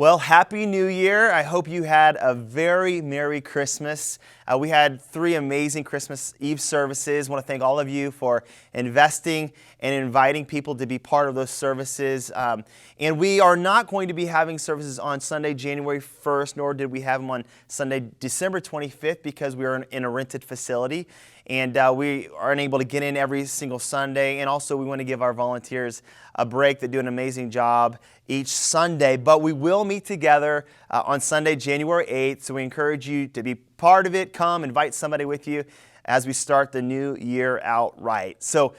Well, Happy New Year. I hope you had a very Merry Christmas. We had 3 amazing Christmas Eve services. I want to thank all of you for investing and inviting people to be part of those services. And we are not going to be having services on Sunday, January 1st, nor did we have them on Sunday, December 25th, because we are in a rented facility. And we are unable to get in every single Sunday. And also we want to give our volunteers a break. They do an amazing job each Sunday. But we will meet together on Sunday, January 8th. So we encourage you to be part of it. Come, invite somebody with you as we start the new year out right. So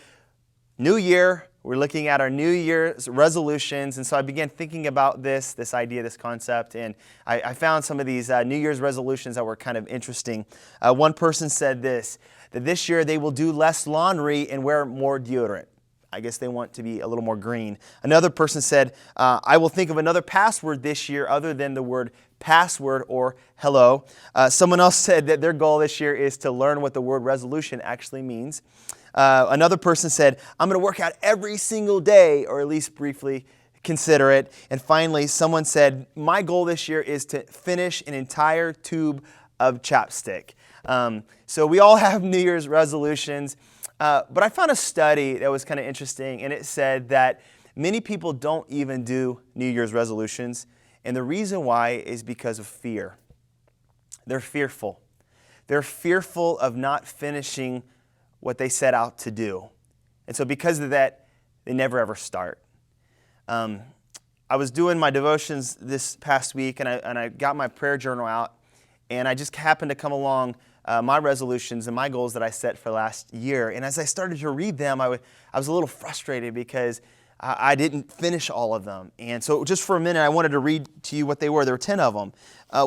new year, we're looking at our New Year's resolutions. And so I began thinking about this idea, this concept. And I found some of these New Year's resolutions that were kind of interesting. One person said that this year they will do less laundry and wear more deodorant. I guess they want to be a little more green. Another person said, I will think of another password this year other than the word password or hello. Someone else said that their goal this year is to learn what the word resolution actually means. Another person said, I'm going to work out every single day, or at least briefly consider it. And finally, someone said, my goal this year is to finish an entire tube of chapstick. So we all have New Year's resolutions. But I found a study that was kind of interesting, and it said that many people don't even do New Year's resolutions, and the reason why is because of fear. They're fearful. They're fearful of not finishing what they set out to do. And so because of that, they never ever start. I was doing my devotions this past week, and I got my prayer journal out, and I just happened to come along my resolutions and my goals that I set for last year. And as I started to read them, I was a little frustrated because I didn't finish all of them. And so just for a minute, I wanted to read to you what they were. There were 10 of them.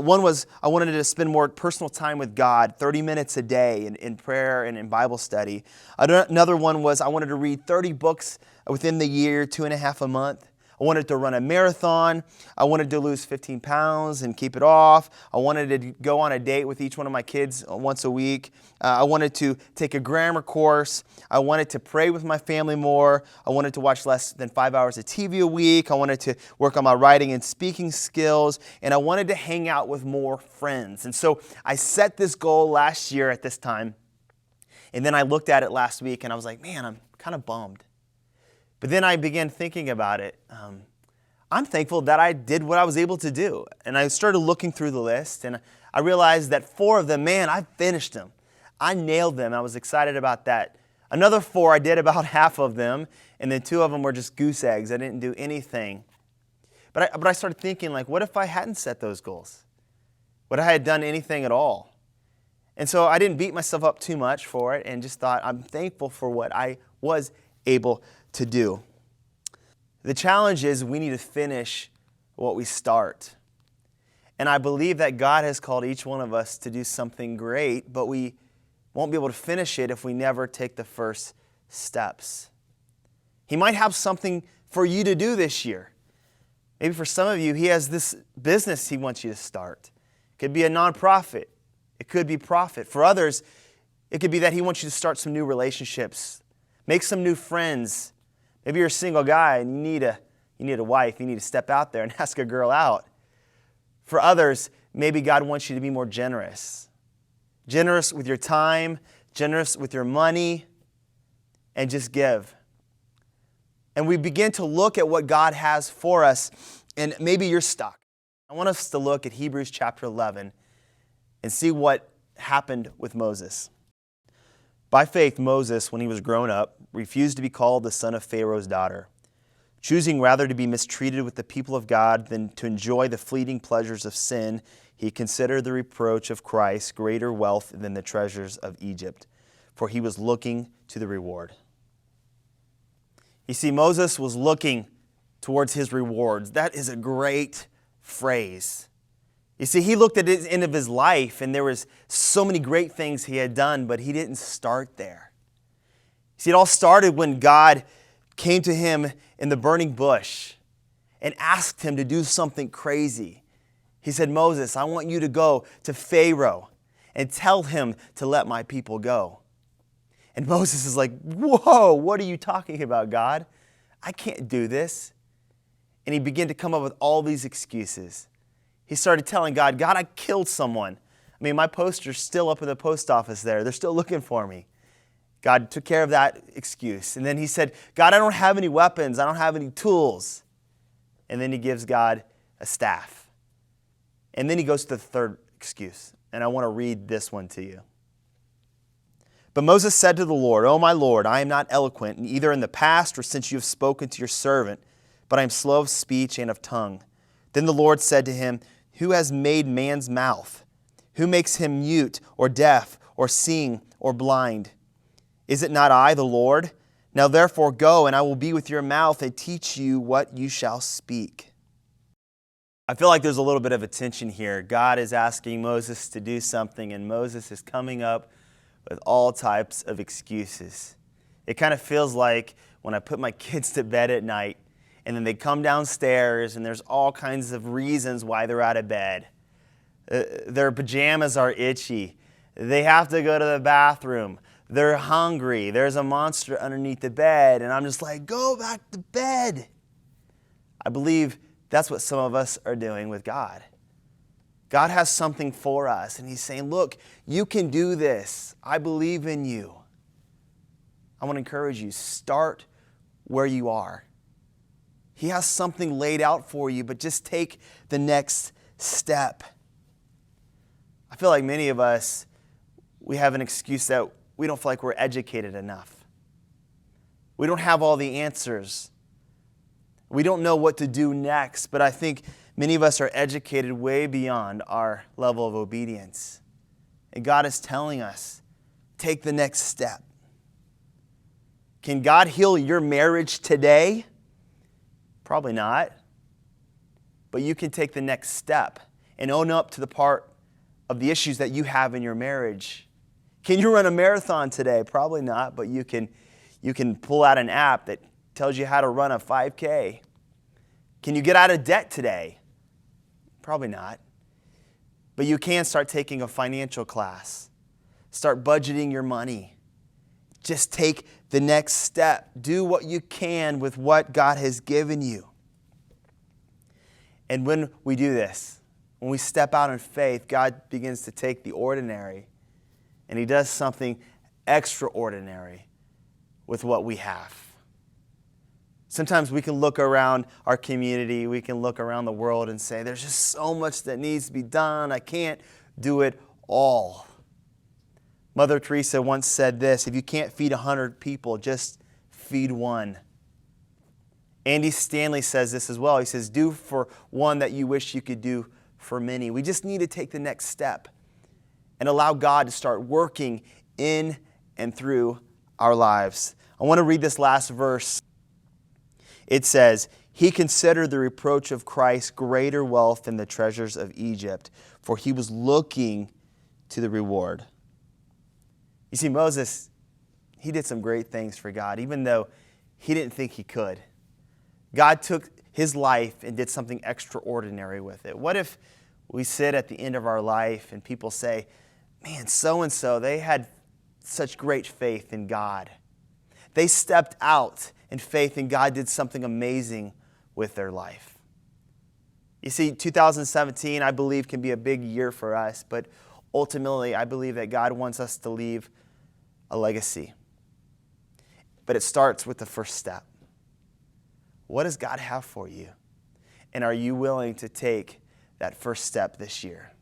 One was I wanted to spend more personal time with God, 30 minutes a day in prayer and in Bible study. Another one was I wanted to read 30 books within the year, 2.5 a month. I wanted to run a marathon. I wanted to lose 15 pounds and keep it off. I wanted to go on a date with each one of my kids once a week. I wanted to take a grammar course. I wanted to pray with my family more. I wanted to watch less than 5 hours of TV a week. I wanted to work on my writing and speaking skills. And I wanted to hang out with more friends. And so I set this goal last year at this time. And then I looked at it last week and I was like, man, I'm kind of bummed. But then I began thinking about it. I'm thankful that I did what I was able to do. And I started looking through the list, and I realized that 4 of them, man, I finished them. I nailed them. I was excited about that. Another 4, I did about half of them, and then 2 of them were just goose eggs. I didn't do anything. But I started thinking, like, what if I hadn't set those goals? What if I had done anything at all? And so I didn't beat myself up too much for it and just thought, I'm thankful for what I was able to do. The challenge is we need to finish what we start. And I believe that God has called each one of us to do something great, but we won't be able to finish it if we never take the first steps. He might have something for you to do this year. Maybe for some of you, He has this business He wants you to start. It could be a nonprofit. It could be profit. For others, it could be that He wants you to start some new relationships, make some new friends. Maybe you're a single guy and you need a wife. You need to step out there and ask a girl out. For others, maybe God wants you to be more generous. Generous with your time, generous with your money, and just give. And we begin to look at what God has for us, and maybe you're stuck. I want us to look at Hebrews chapter 11 and see what happened with Moses. By faith, Moses, when he was grown up, refused to be called the son of Pharaoh's daughter, choosing rather to be mistreated with the people of God than to enjoy the fleeting pleasures of sin. He considered the reproach of Christ greater wealth than the treasures of Egypt, for he was looking to the reward. You see, Moses was looking towards his rewards. That is a great phrase. You see, he looked at the end of his life, and there was so many great things he had done, but he didn't start there. See, it all started when God came to him in the burning bush and asked him to do something crazy. He said, Moses, I want you to go to Pharaoh and tell him to let my people go. And Moses is like, whoa, what are you talking about, God? I can't do this. And he began to come up with all these excuses. He started telling God, God, I killed someone. I mean, my poster's still up in the post office there. They're still looking for me. God took care of that excuse. And then he said, God, I don't have any weapons. I don't have any tools. And then he gives God a staff. And then he goes to the third excuse. And I want to read this one to you. But Moses said to the Lord, O my Lord, I am not eloquent, either in the past or since you have spoken to your servant, but I am slow of speech and of tongue. Then the Lord said to him, Who has made man's mouth? Who makes him mute or deaf or seeing or blind? Is it not I, the Lord? Now therefore go, and I will be with your mouth and teach you what you shall speak. I feel like there's a little bit of a tension here. God is asking Moses to do something, and Moses is coming up with all types of excuses. It kind of feels like when I put my kids to bed at night, and then they come downstairs, and there's all kinds of reasons why they're out of bed. Their pajamas are itchy. They have to go to the bathroom. They're hungry. There's a monster underneath the bed. And I'm just like, go back to bed. I believe that's what some of us are doing with God. God has something for us. And he's saying, look, you can do this. I believe in you. I want to encourage you, start where you are. He has something laid out for you, but just take the next step. I feel like many of us, we have an excuse that we don't feel like we're educated enough. We don't have all the answers. We don't know what to do next, but I think many of us are educated way beyond our level of obedience. And God is telling us, take the next step. Can God heal your marriage today? Probably not. But you can take the next step and own up to the part of the issues that you have in your marriage. Can you run a marathon today? Probably not, but you can pull out an app that tells you how to run a 5K. Can you get out of debt today? Probably not. But you can start taking a financial class. Start budgeting your money. Just take the next step. Do what you can with what God has given you. And when we do this, when we step out in faith, God begins to take the ordinary and he does something extraordinary with what we have. Sometimes we can look around our community, we can look around the world and say, there's just so much that needs to be done. I can't do it all. Mother Teresa once said this, if you can't feed 100 people, just feed one. Andy Stanley says this as well. He says, do for one that you wish you could do for many. We just need to take the next step and allow God to start working in and through our lives. I want to read this last verse. It says, he considered the reproach of Christ greater wealth than the treasures of Egypt, for he was looking to the reward. You see, Moses, he did some great things for God, even though he didn't think he could. God took his life and did something extraordinary with it. What if we sit at the end of our life and people say, man, so-and-so, they had such great faith in God. They stepped out in faith and God did something amazing with their life. You see, 2017, I believe, can be a big year for us, but ultimately, I believe that God wants us to leave a legacy. But it starts with the first step. What does God have for you? And are you willing to take that first step this year?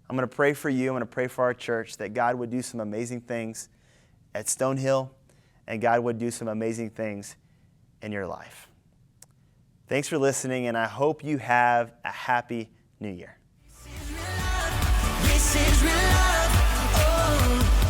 I'm going to pray for you. I'm going to pray for our church that God would do some amazing things at Stonehill and God would do some amazing things in your life. Thanks for listening, and I hope you have a happy New Year. This is real love. Oh.